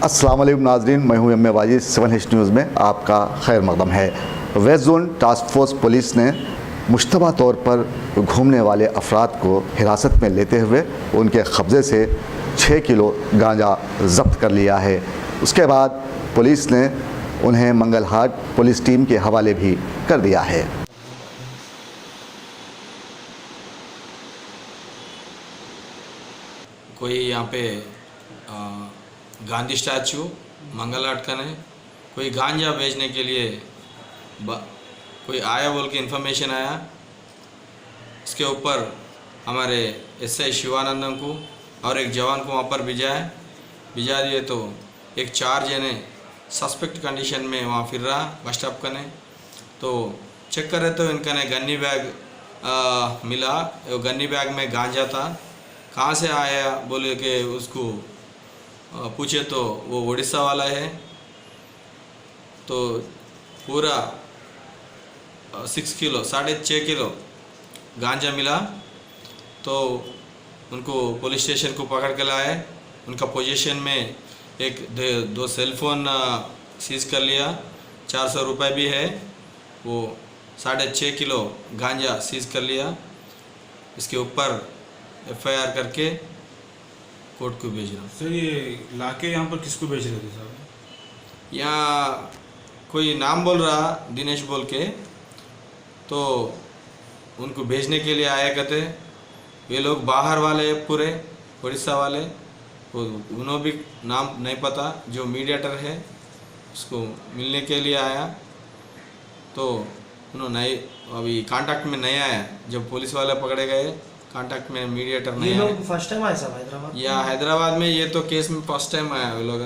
अस्सलाम वालेकुम नाज़रीन, मैं हूं एम वाजिद। 7H न्यूज़ में आपका खैर मकदम है। West zone task force police ने मुश्तबा तौर पर घूमने वाले अफराद को हिरासत में लेते हुए उनके कब्ज़े से 6 किलो गांजा जब्त कर लिया है। उसके बाद पुलिस ने उन्हें मंगलहाट पुलिस टीम के हवाले भी कर दिया है। कोई यहाँ पे गांधी स्टैचू मंगलहाट का ने कोई गांजा बेचने के लिए कोई आया बोल के इन्फॉर्मेशन आया। इसके ऊपर हमारे एसआई शिवानंदन को और एक जवान को वहाँ पर भिजा दिए तो एक 4 जने सस्पेक्ट कंडीशन में वहाँ फिर रहा बस स्टॉप का ने। तो चेक करे तो इनका ने गन्नी बैग मिला। वो गन्नी बैग में गांजा था। कहाँ से आया बोले कि उसको पूछे तो वो उड़ीसा वाला है। तो पूरा 6 किलो 6.5 किलो गांजा मिला। तो उनको पुलिस स्टेशन को पकड़ के लाए। उनका पोजीशन में एक दो सेलफोन सीज कर लिया। 400 रुपये भी है। वो 6.5 किलो गांजा सीज कर लिया। इसके ऊपर FIR करके कोर्ट को भेज रहा हूँ। सर ये लाके यहाँ पर किसको भेज रहे थे साहब? यहाँ कोई नाम बोल रहा दिनेश बोल के, तो उनको भेजने के लिए आया करते। ये लोग बाहर वाले पूरे उड़ीसा वाले, तो उन्होंने भी नाम नहीं पता। जो मीडिएटर है उसको मिलने के लिए आया तो उन्होंने अभी कांटेक्ट में नहीं आया। जब पुलिस वाले पकड़े गए कांटेक्ट में मीडिएटर नहीं आया। ये लोग फर्स्ट टाइम आए साहब हैदराबाद? या हैदराबाद में ये तो केस में फर्स्ट टाइम आया वो लोग।